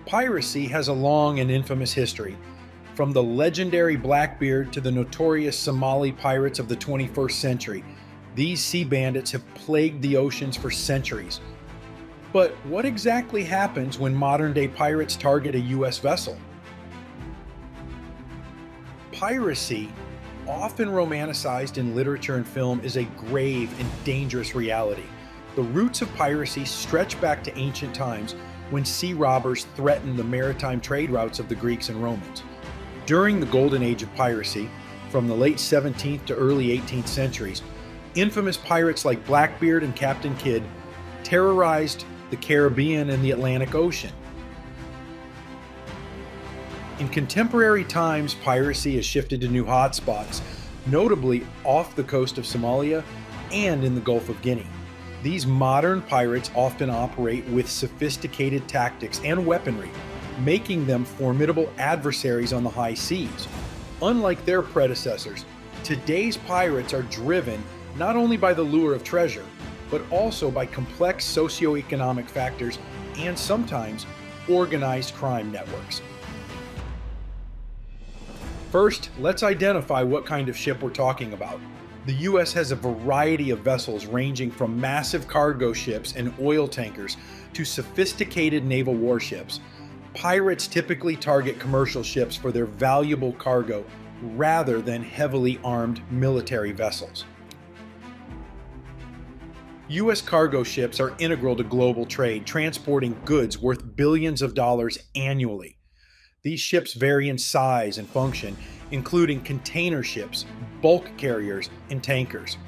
Piracy has a long and infamous history. From the legendary Blackbeard to the notorious Somali pirates of the 21st century, these sea bandits have plagued the oceans for centuries. But what exactly happens when modern-day pirates target a U.S. vessel? Piracy, often romanticized in literature and film, is a grave and dangerous reality. The roots of piracy stretch back to ancient times when sea robbers threatened the maritime trade routes of the Greeks and Romans. During the golden age of piracy, from the late 17th to early 18th centuries, infamous pirates like Blackbeard and Captain Kidd terrorized the Caribbean and the Atlantic Ocean. In contemporary times, piracy has shifted to new hotspots, notably off the coast of Somalia and in the Gulf of Guinea. These modern pirates often operate with sophisticated tactics and weaponry, making them formidable adversaries on the high seas. Unlike their predecessors, today's pirates are driven not only by the lure of treasure, but also by complex socioeconomic factors and sometimes organized crime networks. First, let's identify what kind of ship we're talking about. The U.S. has a variety of vessels ranging from massive cargo ships and oil tankers to sophisticated naval warships. Pirates typically target commercial ships for their valuable cargo rather than heavily armed military vessels. U.S. cargo ships are integral to global trade, transporting goods worth billions of dollars annually. These ships vary in size and function, including container ships, bulk carriers, and tankers.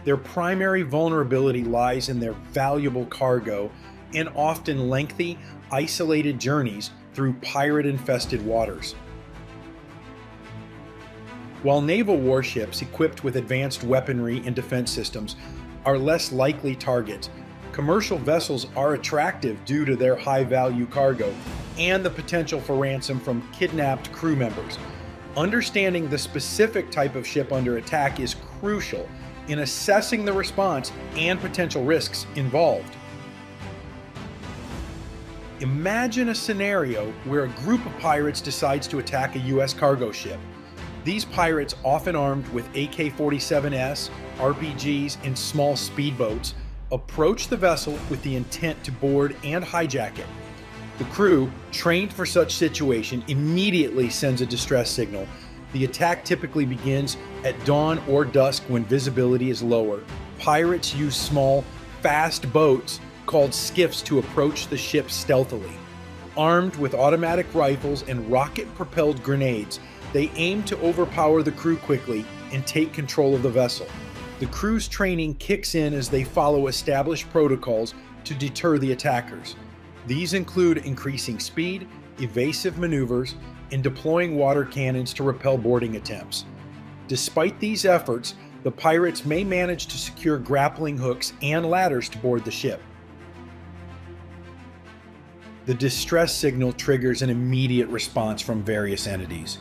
Their primary vulnerability lies in their valuable cargo and often lengthy, isolated journeys through pirate-infested waters. While naval warships equipped with advanced weaponry and defense systems are less likely targets, commercial vessels are attractive due to their high-value cargo and the potential for ransom from kidnapped crew members. Understanding the specific type of ship under attack is crucial in assessing the response and potential risks involved. Imagine a scenario where a group of pirates decides to attack a U.S. cargo ship. These pirates, often armed with AK-47s, RPGs, and small speedboats, approach the vessel with the intent to board and hijack it. The crew, trained for such situation, immediately sends a distress signal. The attack typically begins at dawn or dusk when visibility is lower. Pirates use small, fast boats called skiffs to approach the ship stealthily. Armed with automatic rifles and rocket-propelled grenades, they aim to overpower the crew quickly and take control of the vessel. The crew's training kicks in as they follow established protocols to deter the attackers. These include increasing speed, evasive maneuvers, and deploying water cannons to repel boarding attempts. Despite these efforts, the pirates may manage to secure grappling hooks and ladders to board the ship. The distress signal triggers an immediate response from various entities.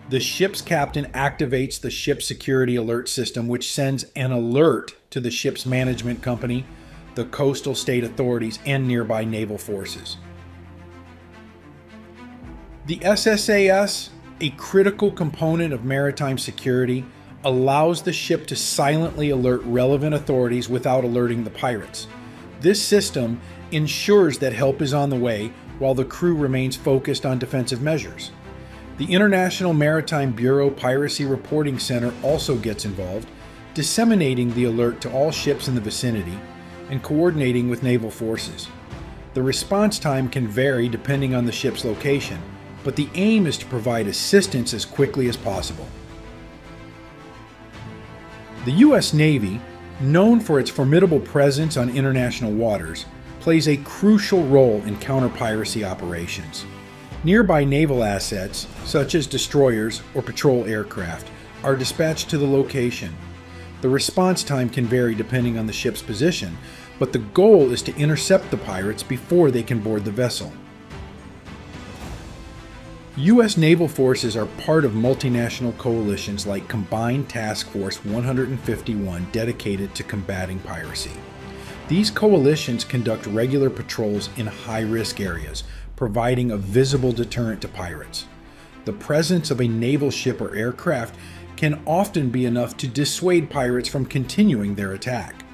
The ship's captain activates the ship security alert system, which sends an alert to the ship's management company, the coastal state authorities, and nearby naval forces. The SSAS, a critical component of maritime security, allows the ship to silently alert relevant authorities without alerting the pirates. This system ensures that help is on the way while the crew remains focused on defensive measures. The International Maritime Bureau Piracy Reporting Center also gets involved, disseminating the alert to all ships in the vicinity and coordinating with naval forces. The response time can vary depending on the ship's location, but the aim is to provide assistance as quickly as possible. The U.S. Navy, known for its formidable presence on international waters, plays a crucial role in counter-piracy operations. Nearby naval assets, such as destroyers or patrol aircraft, are dispatched to the location. The response time can vary depending on the ship's position, but the goal is to intercept the pirates before they can board the vessel. U.S. naval forces are part of multinational coalitions like Combined Task Force 151 dedicated to combating piracy. These coalitions conduct regular patrols in high-risk areas, providing a visible deterrent to pirates. The presence of a naval ship or aircraft can often be enough to dissuade pirates from continuing their attack.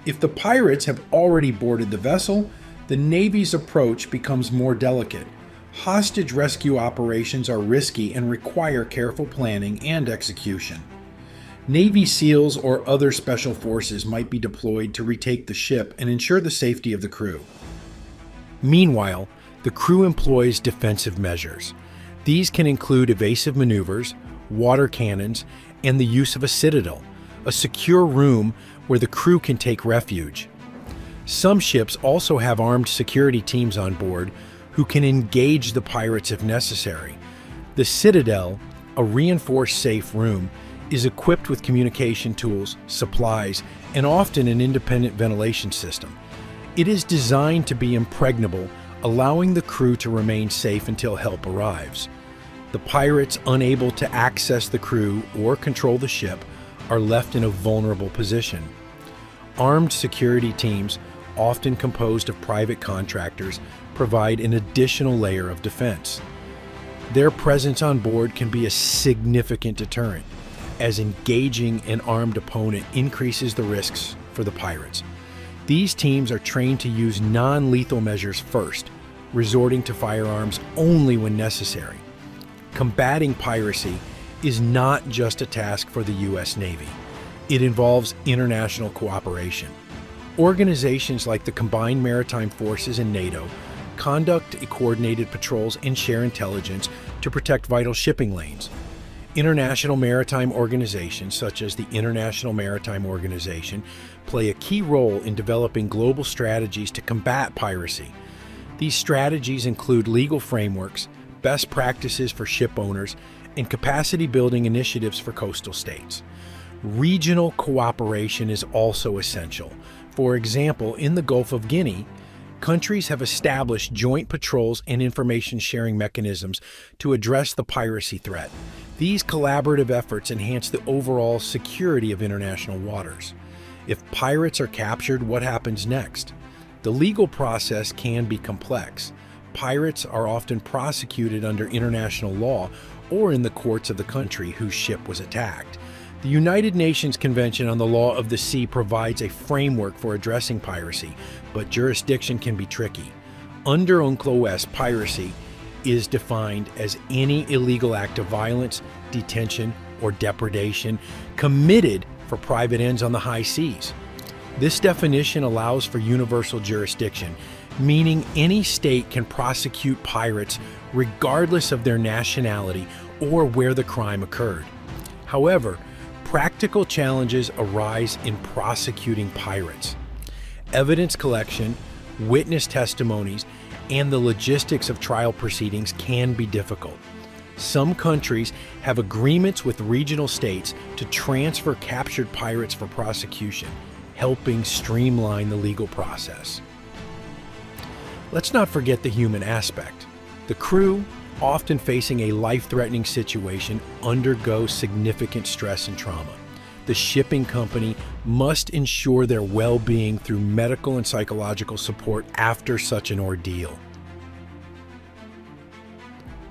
If the pirates have already boarded the vessel, the Navy's approach becomes more delicate. Hostage rescue operations are risky and require careful planning and execution. Navy SEALs or other special forces might be deployed to retake the ship and ensure the safety of the crew. Meanwhile, the crew employs defensive measures. These can include evasive maneuvers, water cannons, and the use of a citadel, a secure room where the crew can take refuge. Some ships also have armed security teams on board who can engage the pirates if necessary. The citadel, a reinforced safe room, is equipped with communication tools, supplies, and often an independent ventilation system. It is designed to be impregnable, allowing the crew to remain safe until help arrives. The pirates unable to access the crew or control the ship are left in a vulnerable position. Armed security teams, often composed of private contractors, provide an additional layer of defense. Their presence on board can be a significant deterrent, as engaging an armed opponent increases the risks for the pirates. These teams are trained to use non-lethal measures first, resorting to firearms only when necessary. Combating piracy is not just a task for the U.S. Navy. It involves international cooperation. Organizations like the Combined Maritime Forces and NATO conduct coordinated patrols and share intelligence to protect vital shipping lanes. International maritime organizations, such as the International Maritime Organization, play a key role in developing global strategies to combat piracy. These strategies include legal frameworks, best practices for ship owners, and capacity-building initiatives for coastal states. Regional cooperation is also essential. For example, in the Gulf of Guinea, countries have established joint patrols and information-sharing mechanisms to address the piracy threat. These collaborative efforts enhance the overall security of international waters. If pirates are captured, what happens next? The legal process can be complex. Pirates are often prosecuted under international law or in the courts of the country whose ship was attacked. The United Nations Convention on the Law of the Sea provides a framework for addressing piracy, but jurisdiction can be tricky. Under UNCLOS, piracy is defined as any illegal act of violence, detention, or depredation committed for private ends on the high seas. This definition allows for universal jurisdiction, meaning any state can prosecute pirates regardless of their nationality or where the crime occurred. However, practical challenges arise in prosecuting pirates. Evidence collection, witness testimonies, and the logistics of trial proceedings can be difficult. Some countries have agreements with regional states to transfer captured pirates for prosecution, helping streamline the legal process. Let's not forget the human aspect. The crew, often facing a life-threatening situation, undergo significant stress and trauma. The shipping company must ensure their well-being through medical and psychological support after such an ordeal.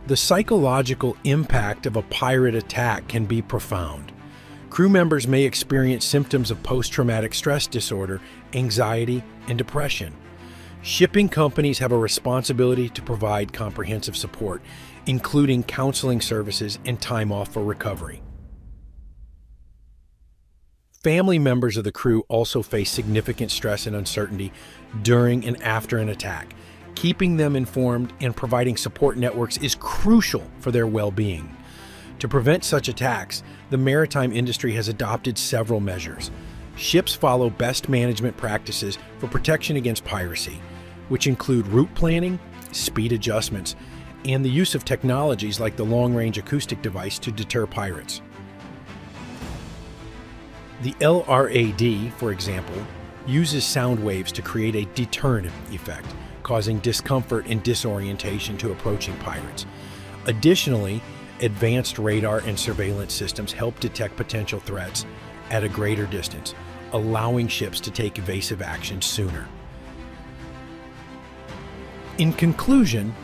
The psychological impact of a pirate attack can be profound. Crew members may experience symptoms of post-traumatic stress disorder, anxiety, and depression. Shipping companies have a responsibility to provide comprehensive support, including counseling services and time off for recovery. Family members of the crew also face significant stress and uncertainty during and after an attack. Keeping them informed and providing support networks is crucial for their well-being. To prevent such attacks, the maritime industry has adopted several measures. Ships follow best management practices for protection against piracy, which include route planning, speed adjustments, and the use of technologies like the long-range acoustic device to deter pirates. The LRAD, for example, uses sound waves to create a deterrent effect, causing discomfort and disorientation to approaching pirates. Additionally, advanced radar and surveillance systems help detect potential threats at a greater distance, allowing ships to take evasive action sooner. In conclusion,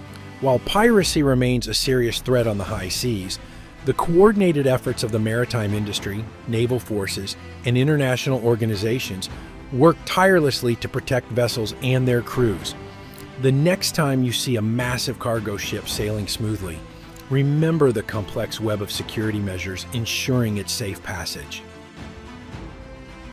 while piracy remains a serious threat on the high seas, the coordinated efforts of the maritime industry, naval forces, and international organizations work tirelessly to protect vessels and their crews. The next time you see a massive cargo ship sailing smoothly, remember the complex web of security measures ensuring its safe passage.